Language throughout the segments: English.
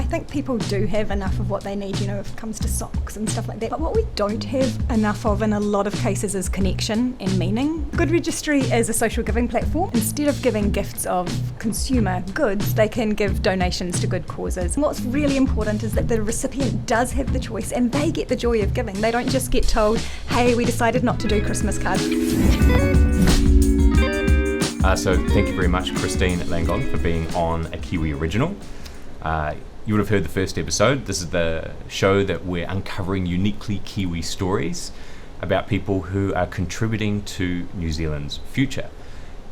think people do have enough of what they need, if it comes to socks and stuff like that. But what we don't have enough of in a lot of cases is connection and meaning. Good Registry is a social giving platform. Instead of giving gifts of consumer goods, they can give donations to good causes. And what's really important is that the recipient does have the choice and they get the joy of giving. They don't just get told, hey, we decided not to do Christmas cards. So thank you very much, Christine Langdon, for being on A Kiwi Original. You would have heard the first episode. This is the show that we're uncovering uniquely Kiwi stories about people who are contributing to New Zealand's future.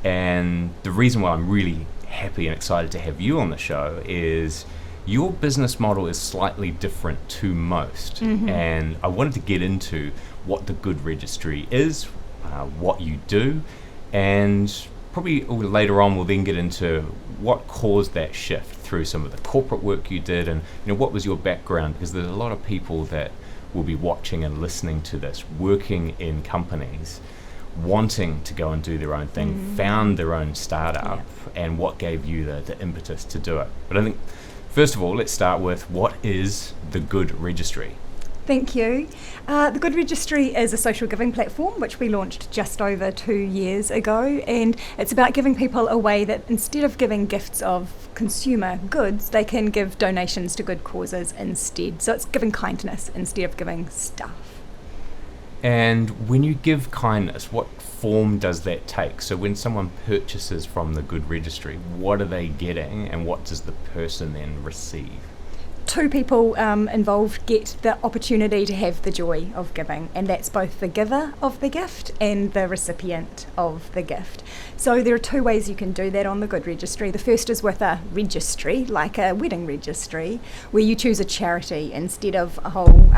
And the reason why I'm really happy and excited to have you on the show is your business model is slightly different to most. And I wanted to get into what the Good Registry is, what you do, and probably later on we'll then get into what caused that shift through some of the corporate work you did, and what was your background, because there's a lot of people that will be watching and listening to this, working in companies, wanting to go and do their own thing, found their own startup, and what gave you the impetus to do it. But I think, first of all, let's start with, what is the Good Registry? Thank you. The Good Registry is a social giving platform which we launched just over 2 years ago, and it's about giving people a way that instead of giving gifts of consumer goods, they can give donations to good causes instead. So it's giving kindness instead of giving stuff. And when you give kindness, what form does that take? So when someone purchases from the Good Registry, what are they getting and what does the person then receive? Two people involved get the opportunity to have the joy of giving, and that's both the giver of the gift and the recipient of the gift. So there are two ways you can do that on the Good Registry. The first is with a registry, like a wedding registry, where you choose a charity instead of a whole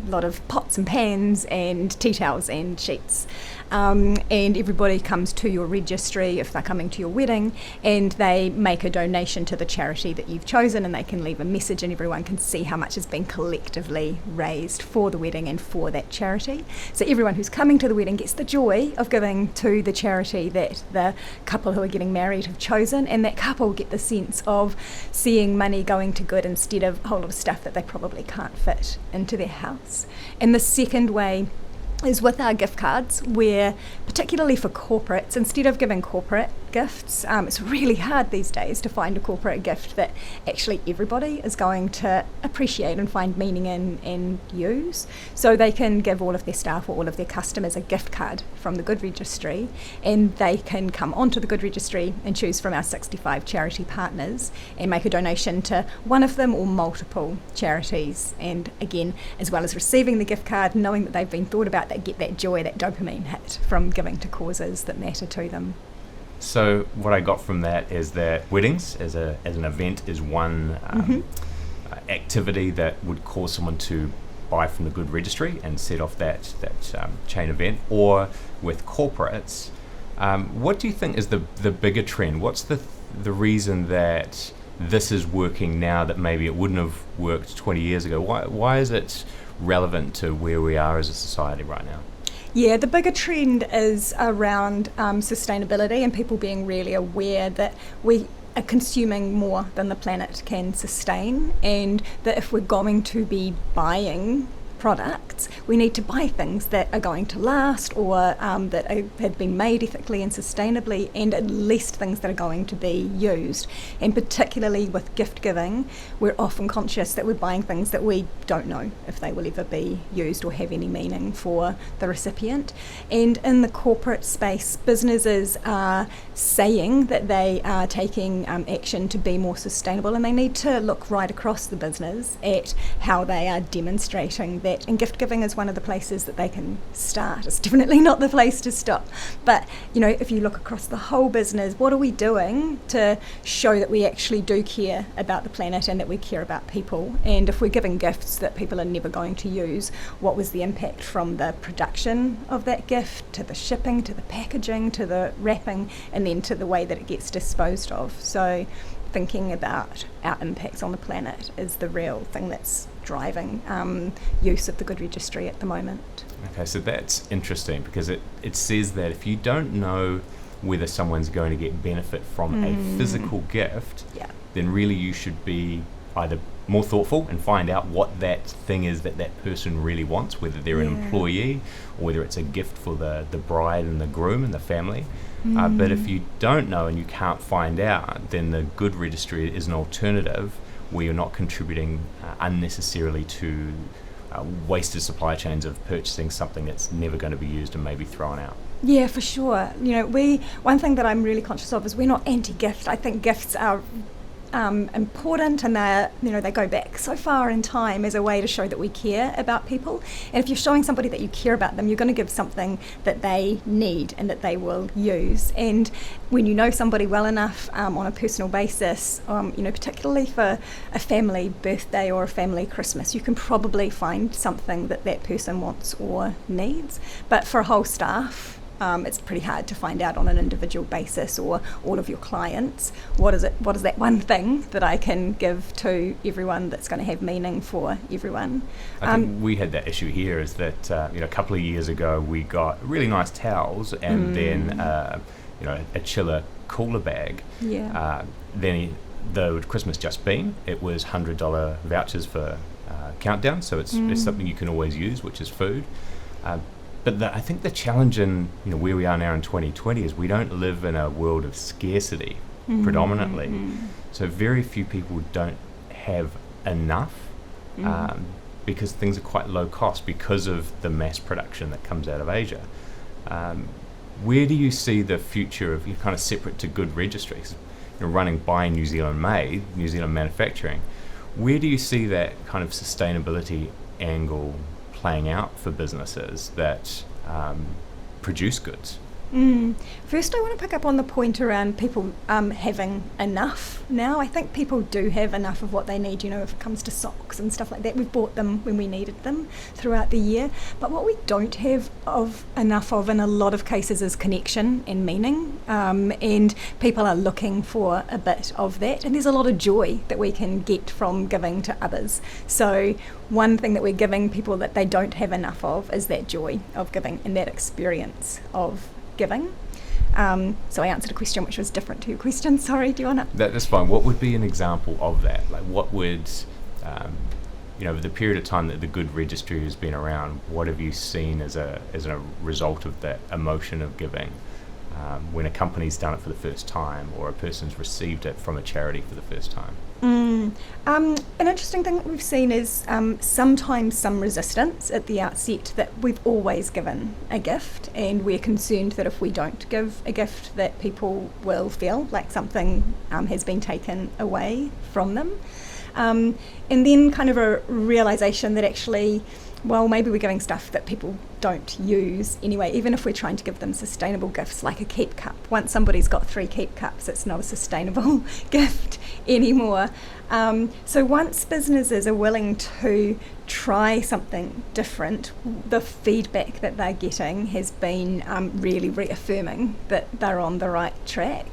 lot of pots and pans and tea towels and sheets. And everybody comes to your registry if they're coming to your wedding, and they make a donation to the charity that you've chosen, and they can leave a message and everyone can see how much has been collectively raised for the wedding and for that charity. So everyone who's coming to the wedding gets the joy of giving to the charity that the couple who are getting married have chosen, and that couple get the sense of seeing money going to good instead of a whole lot of stuff that they probably can't fit into their house. And the second way is with our gift cards, where particularly for corporates, instead of giving corporate gifts, it's really hard these days to find a corporate gift that actually everybody is going to appreciate and find meaning in and use. So they can give all of their staff or all of their customers a gift card from the Good Registry, and they can come onto the Good Registry and choose from our 65 charity partners and make a donation to one of them or multiple charities. And again, as well as receiving the gift card, knowing that they've been thought about, they get that joy, that dopamine hit from giving to causes that matter to them. So what I got from that is that weddings as an event is one activity that would cause someone to buy from the Good Registry and set off that chain event. Or with corporates, what do you think is the bigger trend? What's the reason that this is working now that maybe it wouldn't have worked 20 years ago? Why is it relevant to where we are as a society right now? Yeah, the bigger trend is around sustainability and people being really aware that we are consuming more than the planet can sustain, and that if we're going to be buying products, we need to buy things that are going to last, or that have been made ethically and sustainably, and at least things that are going to be used. And particularly with gift giving, we're often conscious that we're buying things that we don't know if they will ever be used or have any meaning for the recipient. And in the corporate space, businesses are saying that they are taking action to be more sustainable, and they need to look right across the business at how they are demonstrating that. And gift giving is one of the places that they can start. It's definitely not the place to stop. But, if you look across the whole business, what are we doing to show that we actually do care about the planet and that we care about people? And if we're giving gifts that people are never going to use, what was the impact from the production of that gift, to the shipping, to the packaging, to the wrapping, and then to the way that it gets disposed of? So thinking about our impacts on the planet is the real thing that's driving use of the Good Registry at the moment. Okay, so that's interesting, because it says that if you don't know whether someone's going to get benefit from a physical gift, then really you should be either more thoughtful and find out what that thing is that that person really wants, whether they're an employee or whether it's a gift for the bride and the groom and the family. But if you don't know and you can't find out, then the Good Registry is an alternative where you're not contributing unnecessarily to wasted supply chains of purchasing something that's never going to be used and maybe thrown out. Yeah, for sure. One thing that I'm really conscious of is we're not anti-gift. I think gifts are important, and they go back so far in time as a way to show that we care about people. And if you're showing somebody that you care about them, you're going to give something that they need and that they will use. And when you know somebody well enough on a personal basis, particularly for a family birthday or a family Christmas, you can probably find something that that person wants or needs. But for a whole staff, it's pretty hard to find out on an individual basis, or all of your clients, what is that one thing that I can give to everyone that's going to have meaning for everyone. I think we had that issue here, is that a couple of years ago we got really nice towels and then a chiller cooler bag. Then the Christmas just been, it was $100 vouchers for Countdown, so it's something you can always use, which is food. But I think the challenge in where we are now in 2020 is we don't live in a world of scarcity predominantly. So very few people don't have enough because things are quite low cost because of the mass production that comes out of Asia. Where do you see the future of, kind of separate to Good Registries, running by New Zealand made, New Zealand manufacturing? Where do you see that kind of sustainability angle playing out for businesses that produce goods? First, I want to pick up on the point around people having enough now. I think people do have enough of what they need, if it comes to socks and stuff like that. We've bought them when we needed them throughout the year. But what we don't have enough of in a lot of cases is connection and meaning. And people are looking for a bit of that. And there's a lot of joy that we can get from giving to others. So one thing that we're giving people that they don't have enough of is that joy of giving and that experience of giving. So I answered a question which was different to your question. Sorry, do you want to? That's fine. What would be an example of that? Like, what would, the period of time that the Good Registry has been around, what have you seen as a result of that emotion of giving? When a company's done it for the first time, or a person's received it from a charity for the first time? An interesting thing that we've seen is sometimes some resistance at the outset, that we've always given a gift, and we're concerned that if we don't give a gift that people will feel like something has been taken away from them. And then kind of a realisation that actually, well, maybe we're giving stuff that people don't use anyway, even if we're trying to give them sustainable gifts like a keep cup. Once somebody's got 3 keep cups, it's not a sustainable gift anymore. So once businesses are willing to try something different, the feedback that they're getting has been really reaffirming that they're on the right track.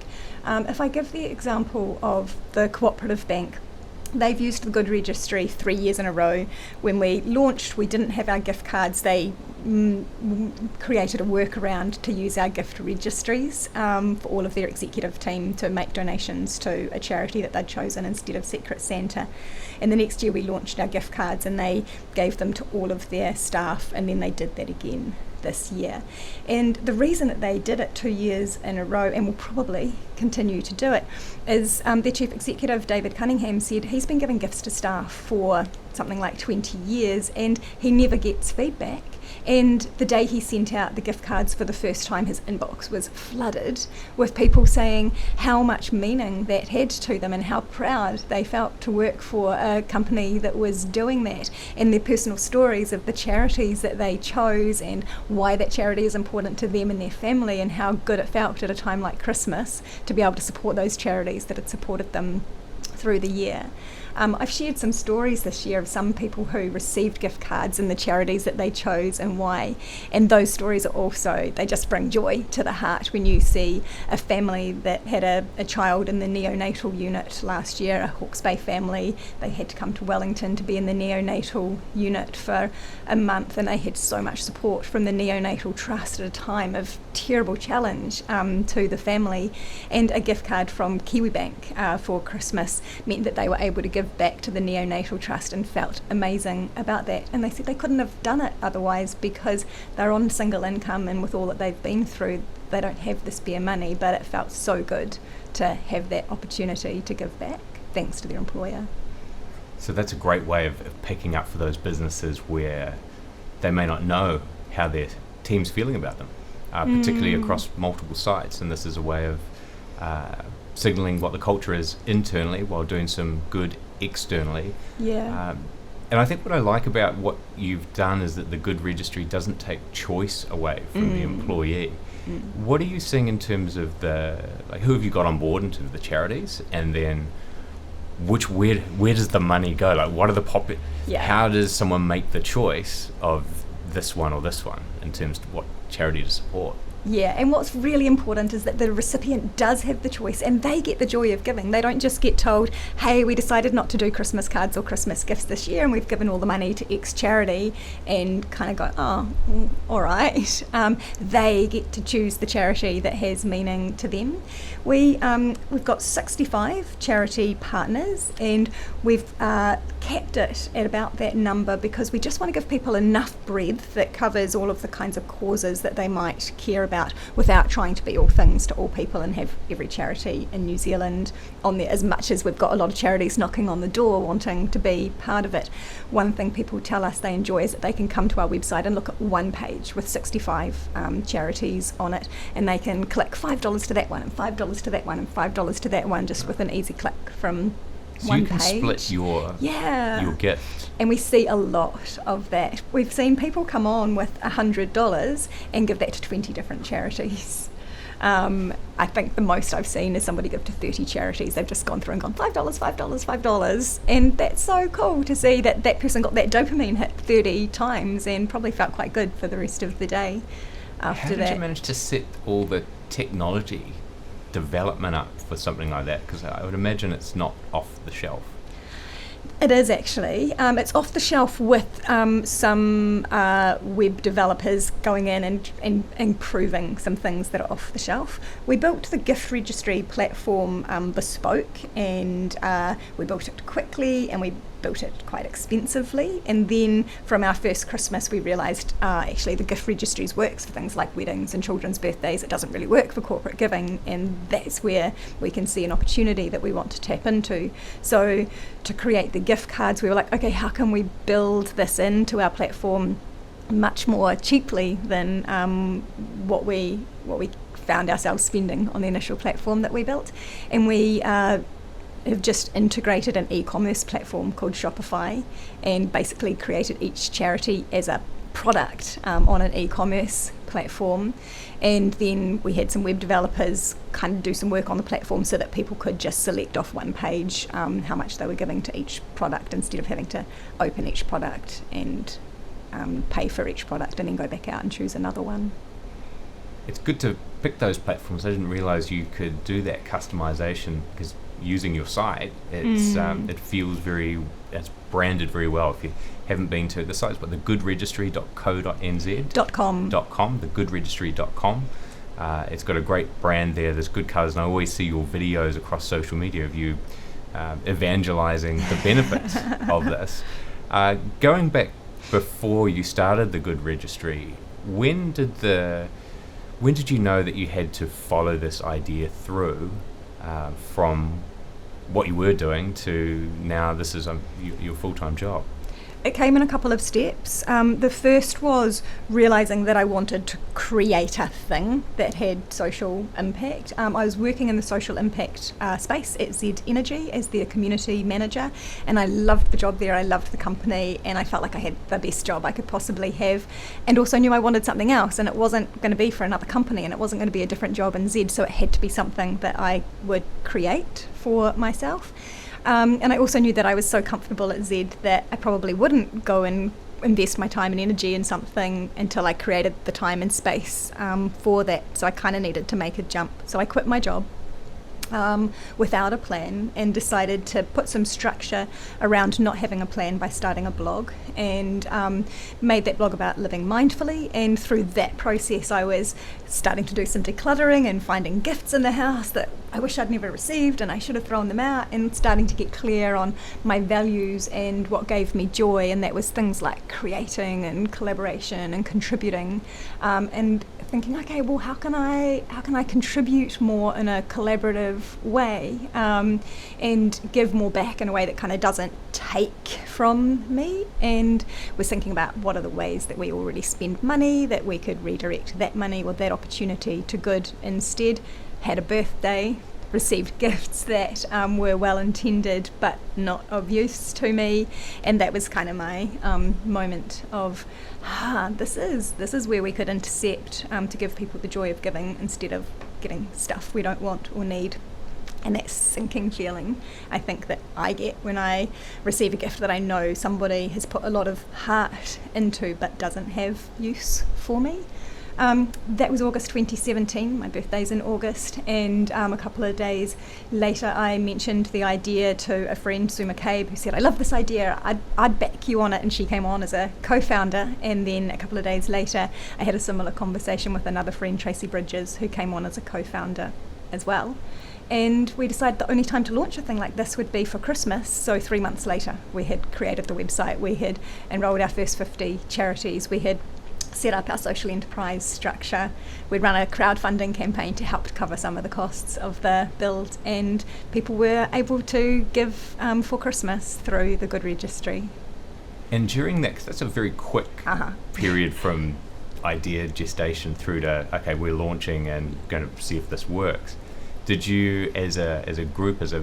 If I give the example of the cooperative bank, they've used the Good Registry 3 years in a row. When we launched, we didn't have our gift cards. They created a workaround to use our gift registries for all of their executive team to make donations to a charity that they'd chosen instead of Secret Santa. And the next year we launched our gift cards, and they gave them to all of their staff, and then they did that again this year. And the reason that they did it 2 years in a row, and will probably continue to do it, is their chief executive, David Cunningham, said he's been giving gifts to staff for something like 20 years and he never gets feedback. And the day he sent out the gift cards for the first time, his inbox was flooded with people saying how much meaning that had to them and how proud they felt to work for a company that was doing that, and their personal stories of the charities that they chose and why that charity is important to them and their family, and how good it felt at a time like Christmas to be able to support those charities that had supported them through the year. I've shared some stories this year of some people who received gift cards and the charities that they chose and why, and those stories are also, they just bring joy to the heart when you see a family that had a child in the neonatal unit last year, a Hawke's Bay family. They had to come to Wellington to be in the neonatal unit for a month, and they had so much support from the neonatal trust at a time of terrible challenge to the family, and a gift card from Kiwi Bank for Christmas meant that they were able to give give back to the neonatal trust and felt amazing about that. And they said they couldn't have done it otherwise because they're on single income, and with all that they've been through, they don't have the spare money, but it felt so good to have that opportunity to give back thanks to their employer. So that's a great way of picking up for those businesses where they may not know how their team's feeling about them, particularly across multiple sites. And this is a way of signalling what the culture is internally while doing some good externally. Yeah. And I think what I like about what you've done is that the Good Registry doesn't take choice away from the employee. What are you seeing in terms of who have you got on board in terms of the charities, and then where does the money go? Like, what are the how does someone make the choice of this one or this one in terms of what charity to support? Yeah, and what's really important is that the recipient does have the choice, and they get the joy of giving. They don't just get told, hey, we decided not to do Christmas cards or Christmas gifts this year and we've given all the money to X charity, and kind of go, oh, all right. They get to choose the charity that has meaning to them. We've got 65 charity partners, and we've kept it at about that number because we just want to give people enough breadth that covers all of the kinds of causes that they might care about without trying to be all things to all people and have every charity in New Zealand on there, as much as we've got a lot of charities knocking on the door wanting to be part of it. One thing people tell us they enjoy is that they can come to our website and look at one page with 65 charities on it, and they can click $5 to that one and $5 to that one and $5 to that one just with an easy click from so you can split your gift. And we see a lot of that. We've seen people come on with $100 and give that to 20 different charities. I think the most I've seen is somebody give to 30 charities. They've just gone through and gone $5, $5, $5. And that's so cool to see that that person got that dopamine hit 30 times and probably felt quite good for the rest of the day after that. How did you manage to set all the technology development up for something like that? Because I would imagine it's not off the shelf. It is actually. It's off the shelf with some web developers going in and improving some things that are off the shelf. We built the gift registry platform bespoke, and we built it quickly, and we built it quite expensively. And then from our first Christmas we realised actually the gift registries works for things like weddings and children's birthdays. It doesn't really work for corporate giving, and that's where we can see an opportunity that we want to tap into. So to create the gift cards, we were like, okay, how can we build this into our platform much more cheaply than what we found ourselves spending on the initial platform that we built? And we have just integrated an e-commerce platform called Shopify and basically created each charity as a product on an e-commerce platform. And then we had some web developers kind of do some work on the platform so that people could just select off one page how much they were giving to each product, instead of having to open each product and pay for each product and then go back out and choose another one. It's good to pick those platforms. I didn't realise you could do that customization, because using your site, it feels it's branded very well. If you haven't been to the site, but the goodregistry.co.nz .com, the goodregistry.com. It's got a great brand there. There's good colours, and I always see your videos across social media of you evangelising the benefits of this. Going back before you started the Good Registry, when did you know that you had to follow this idea through from what you were doing to now this is your full-time job? It came in a couple of steps. The first was realising that I wanted to create a thing that had social impact. I was working in the social impact space at Z Energy as their community manager, and I loved the job there. I loved the company, and I felt like I had the best job I could possibly have, and also knew I wanted something else, and it wasn't going to be for another company, and it wasn't going to be a different job in Z, so it had to be something that I would create for myself. And I also knew that I was so comfortable at Z that I probably wouldn't go and invest my time and energy in something until I created the time and space for that. So I kind of needed to make a jump. So I quit my job without a plan, and decided to put some structure around not having a plan by starting a blog, and made that blog about living mindfully. And through that process I was starting to do some decluttering and finding gifts in the house that I wish I'd never received and I should have thrown them out, and starting to get clear on my values and what gave me joy, and that was things like creating and collaboration and contributing, and thinking, okay, well, how can I contribute more in a collaborative way, and give more back in a way that kind of doesn't take from me, and was thinking about what are the ways that we already spend money that we could redirect that money or that opportunity to good instead. Had a birthday, received gifts that were well intended but not of use to me, and that was kind of my moment of this is where we could intercept to give people the joy of giving instead of getting stuff we don't want or need. And that sinking feeling I think that I get when I receive a gift that I know somebody has put a lot of heart into but doesn't have use for me. That was August 2017, my birthday's in August, and a couple of days later I mentioned the idea to a friend, Sue McCabe, who said, I love this idea, I'd back you on it, and she came on as a co-founder. And then a couple of days later I had a similar conversation with another friend, Tracy Bridges, who came on as a co-founder as well. And we decided the only time to launch a thing like this would be for Christmas. So 3 months later we had created the website, we had enrolled our first 50 charities, we had set up our social enterprise structure, we'd run a crowdfunding campaign to help cover some of the costs of the build, and people were able to give for Christmas through the Good Registry. And during that, 'cause that's a very quick period from idea gestation through to, okay, we're launching and going to see if this works. Did you, as a group, as the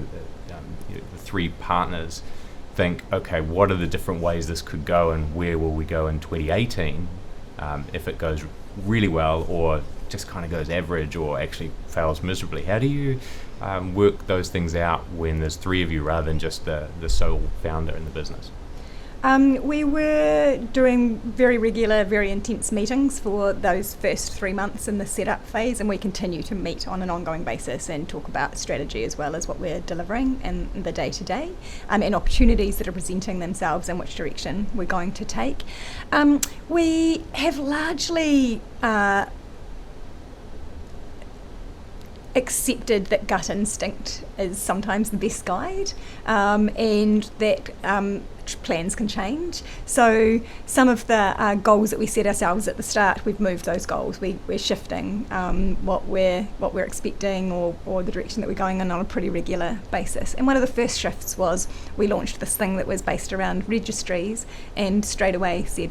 3 partners, think, okay, what are the different ways this could go, and where will we go in 2018? If it goes really well, or just kind of goes average, or actually fails miserably? How do you work those things out when there's 3 of you rather than just the sole founder in the business? We were doing very regular, very intense meetings for those first 3 months in the setup phase, and we continue to meet on an ongoing basis and talk about strategy as well as what we're delivering in the day-to-day, and opportunities that are presenting themselves and which direction we're going to take. We have largely accepted that gut instinct is sometimes the best guide, and that plans can change. So some of the goals that we set ourselves at the start, we've moved those goals. We're shifting what we're expecting, or the direction that we're going in on a pretty regular basis. And one of the first shifts was we launched this thing that was based around registries, and straight away said,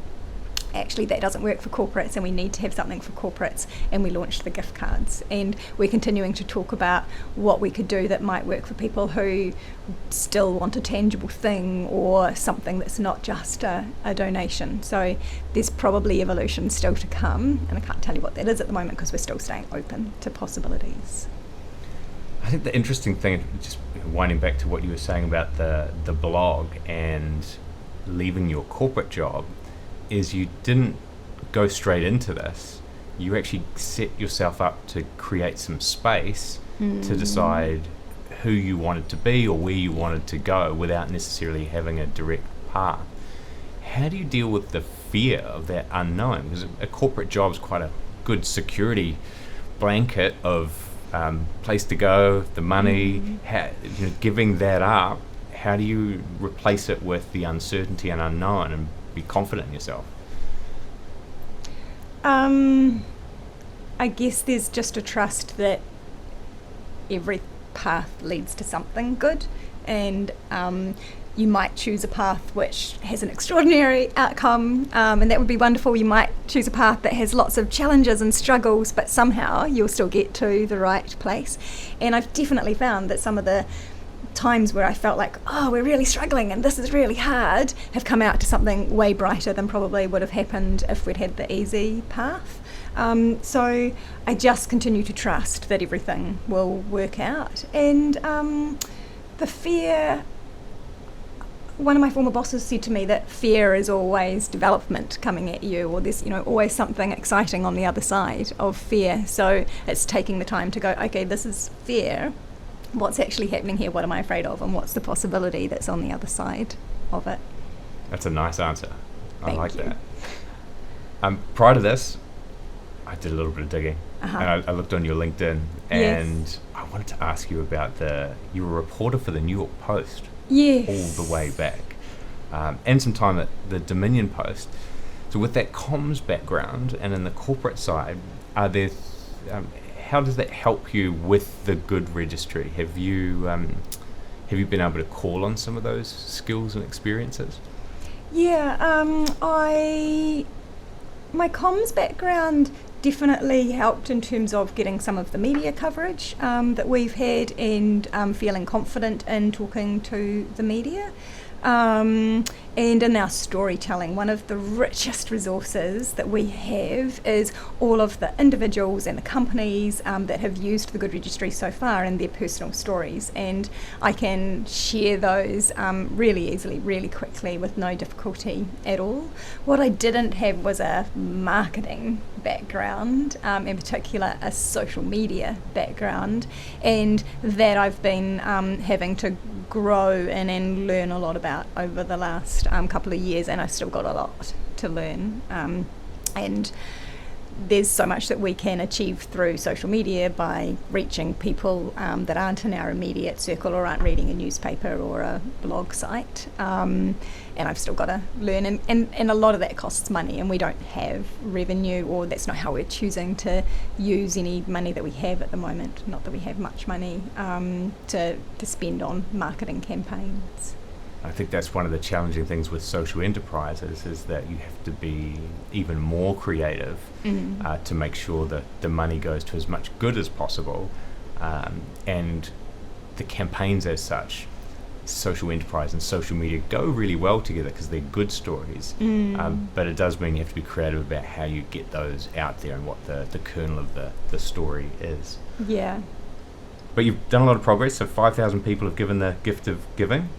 actually that doesn't work for corporates, and we need to have something for corporates, and we launched the gift cards. And we're continuing to talk about what we could do that might work for people who still want a tangible thing, or something that's not just a donation. So there's probably evolution still to come, and I can't tell you what that is at the moment because we're still staying open to possibilities. I think the interesting thing, just winding back to what you were saying about the blog and leaving your corporate job, is you didn't go straight into this. You actually set yourself up to create some space to decide who you wanted to be or where you wanted to go without necessarily having a direct path. How do you deal with the fear of that unknown? Because a corporate job is quite a good security blanket of place to go, the money, giving that up. How do you replace it with the uncertainty and unknown and be confident in yourself? I guess there's just a trust that every path leads to something good, and you might choose a path which has an extraordinary outcome, and that would be wonderful. You might choose a path that has lots of challenges and struggles, but somehow you'll still get to the right place. And I've definitely found that some of the times where I felt like, oh, we're really struggling and this is really hard, have come out to something way brighter than probably would have happened if we'd had the easy path. So I just continue to trust that everything will work out. And the fear, one of my former bosses said to me that fear is always development coming at you, or there's always something exciting on the other side of fear. So it's taking the time to go, okay, this is fear. what's actually happening here, what am I afraid of, and what's the possibility that's on the other side of it. That's a nice answer. I like Thank you. that. Prior to this, I did a little bit of digging, Uh-huh. and I looked on your LinkedIn, and Yes. I wanted to ask you about you were a reporter for the New York Post Yes. all the way back, and some time at the Dominion Post. So with that comms background and in the corporate side, are there how does that help you with the Good Registry? Have you been able to call on some of those skills and experiences? Yeah, my comms background definitely helped in terms of getting some of the media coverage that we've had, and feeling confident in talking to the media. And in our storytelling, one of the richest resources that we have is all of the individuals and the companies that have used the Good Registry so far and their personal stories. And I can share those really easily, really quickly, with no difficulty at all. What I didn't have was a marketing background, in particular a social media background, and that I've been having to grow in and learn a lot about over the last couple of years, and I've still got a lot to learn, and there's so much that we can achieve through social media by reaching people that aren't in our immediate circle or aren't reading a newspaper or a blog site, and I've still got to learn, and a lot of that costs money, and we don't have revenue, or that's not how we're choosing to use any money that we have at the moment, not that we have much money to spend on marketing campaigns. I think that's one of the challenging things with social enterprises, is that you have to be even more creative to make sure that the money goes to as much good as possible, and the campaigns as such, social enterprise and social media go really well together because they're good stories, but it does mean you have to be creative about how you get those out there and what the kernel of the story is. Yeah. But you've done a lot of progress, so 5,000 people have given the gift of giving.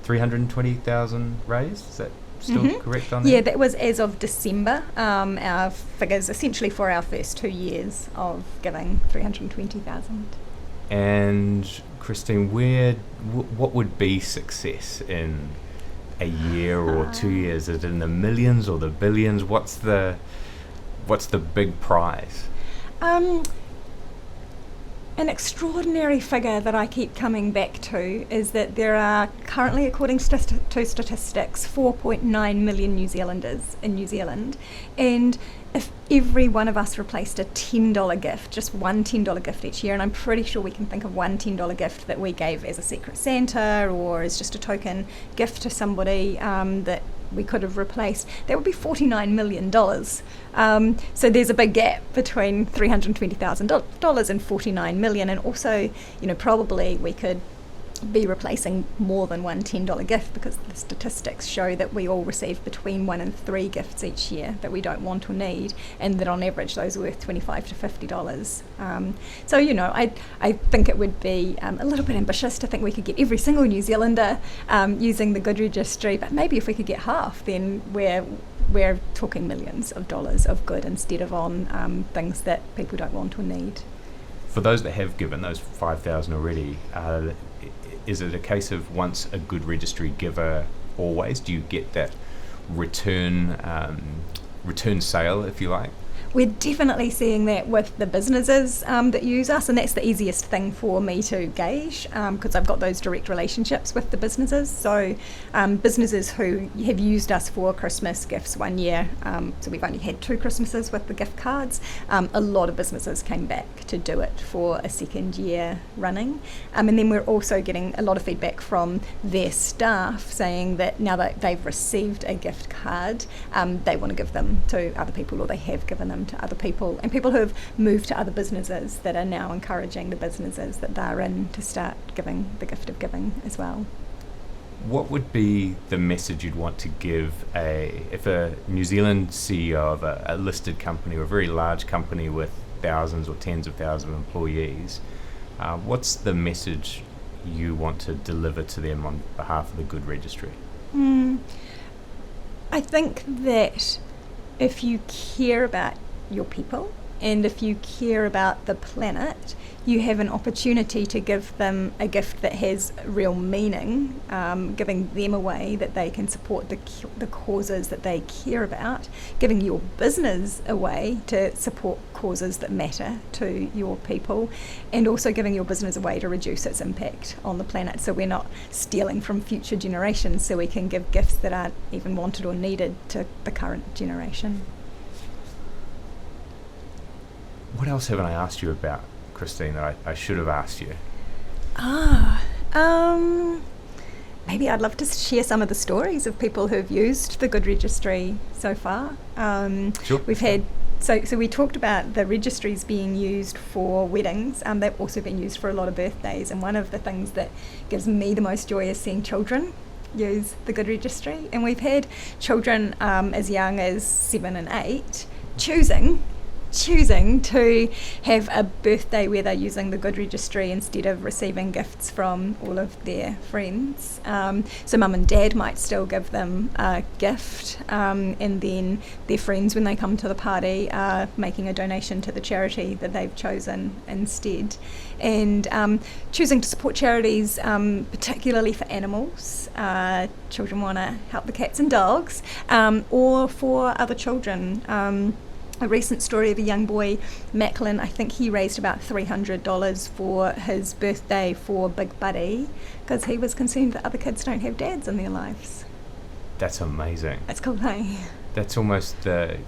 320,000 raised, is that still correct on that? Yeah, that was as of December. Our figures essentially for our first 2 years of giving, 320,000. And Christine, what would be success in a year or 2 years? Is it in the millions or the billions? What's the big prize? An extraordinary figure that I keep coming back to is that there are currently, according to statistics, 4.9 million New Zealanders in New Zealand, and if every one of us replaced a $10 gift, just one $10 gift each year, and I'm pretty sure we can think of one $10 gift that we gave as a Secret Santa or as just a token gift to somebody that we could have replaced, that would be $49 million. So there's a big gap between $320,000 and $49 million, and also, probably we could be replacing more than one $10 gift, because the statistics show that we all receive between 1 and 3 gifts each year that we don't want or need, and that on average those are worth $25 to $50. So I think it would be a little bit ambitious to think we could get every single New Zealander using the Good Registry, but maybe if we could get half, then we're talking millions of dollars of good instead of on things that people don't want or need. For those that have given those 5,000 already, is it a case of once a Good Registry giver, always? Do you get that return sale, if you like? We're definitely seeing that with the businesses that use us, and that's the easiest thing for me to gauge, because I've got those direct relationships with the businesses. So businesses who have used us for Christmas gifts one year, so we've only had 2 Christmases with the gift cards, a lot of businesses came back to do it for a second year running. And then we're also getting a lot of feedback from their staff saying that now that they've received a gift card, they want to give them to other people, or they have given them to other people, and people who have moved to other businesses that are now encouraging the businesses that they're in to start giving the gift of giving as well. What would be the message you'd want to give if a New Zealand CEO of a listed company or a very large company with thousands or tens of thousands of employees, what's the message you want to deliver to them on behalf of the Good Registry? I think that if you care about your people and if you care about the planet, you have an opportunity to give them a gift that has real meaning, giving them a way that they can support the causes that they care about, giving your business a way to support causes that matter to your people, and also giving your business a way to reduce its impact on the planet, so we're not stealing from future generations, so we can give gifts that aren't even wanted or needed to the current generation. What else haven't I asked you about, Christine, that I should have asked you? Maybe I'd love to share some of the stories of people who've used the Good Registry so far. Sure. We've had, so we talked about the registries being used for weddings. They've also been used for a lot of birthdays, and one of the things that gives me the most joy is seeing children use the Good Registry. And we've had children as young as 7 and 8 choosing to have a birthday where they're using the Good Registry instead of receiving gifts from all of their friends. So mum and dad might still give them a gift, and then their friends, when they come to the party, are making a donation to the charity that they've chosen instead. And choosing to support charities, particularly for animals. Children want to help the cats and dogs, or for other children. A recent story of a young boy, Macklin, I think he raised about $300 for his birthday for Big Buddy, because he was concerned that other kids don't have dads in their lives. That's amazing. That's cool, hey? That's almost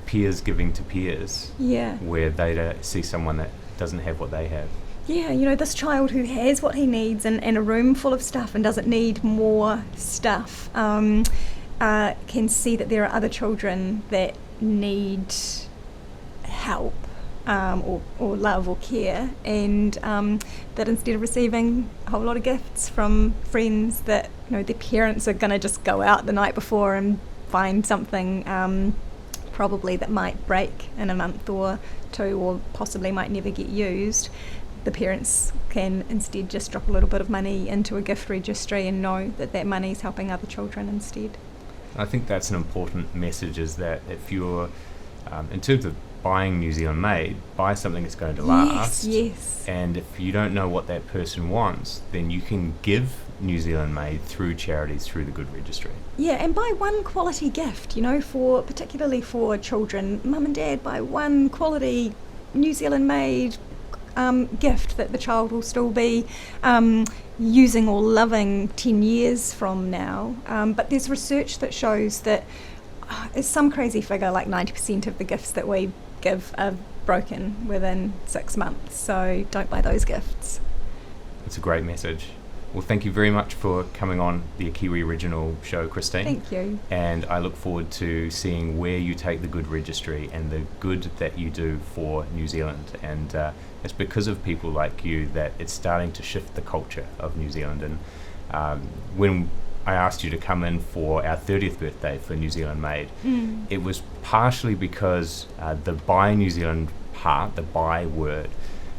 peers giving to peers. Yeah. Where they see someone that doesn't have what they have. Yeah, this child who has what he needs and a room full of stuff and doesn't need more stuff can see that there are other children that need help or love or care, and that instead of receiving a whole lot of gifts from friends that their parents are going to just go out the night before and find something probably that might break in a month or two, or possibly might never get used, the parents can instead just drop a little bit of money into a gift registry and know that money's helping other children instead. I think that's an important message, is that if you're in terms of buying New Zealand made, buy something that's going to last. Yes. And if you don't know what that person wants, then you can give New Zealand made through charities, through the Good Registry. Yeah, and buy one quality gift, particularly for children. Mum and dad, buy one quality New Zealand made gift that the child will still be using or loving 10 years from now. But there's research that shows that it's some crazy figure, like 90% of the gifts that we give are broken within 6 months, so don't buy those gifts. It's a great message. Well, thank you very much for coming on the A Kiwi Original show, Christine. Thank you. And I look forward to seeing where you take the Good Registry and the good that you do for New Zealand. And it's because of people like you that it's starting to shift the culture of New Zealand. And when I asked you to come in for our 30th birthday for New Zealand Made, it was partially because the Buy New Zealand part, the buy word,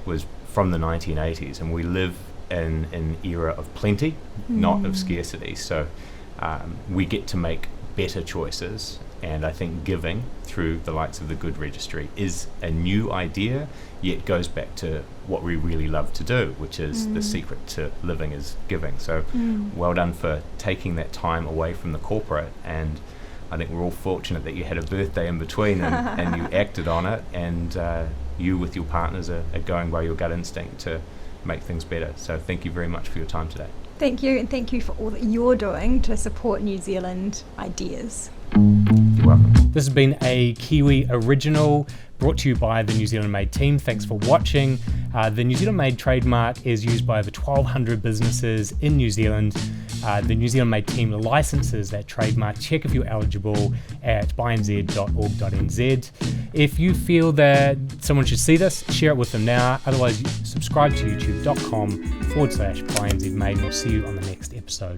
was from the 1980s, and we live in an era of plenty, not of scarcity. So we get to make better choices, and I think giving through the likes of the Good Registry is a new idea, yet goes back to what we really love to do, which is the secret to living is giving. So well done for taking that time away from the corporate, and I think we're all fortunate that you had a birthday in between and you acted on it, and you with your partners are going by your gut instinct to make things better. So thank you very much for your time today. Thank you, and thank you for all that you're doing to support New Zealand ideas. You're welcome. This has been a Kiwi Original, brought to you by the New Zealand Made team. Thanks for watching. The New Zealand Made trademark is used by over 1,200 businesses in New Zealand. The New Zealand Made team licenses that trademark. Check if you're eligible at bynz.org.nz. If you feel that someone should see this, share it with them now. Otherwise, subscribe to youtube.com/bynzmade, and we'll see you on the next episode.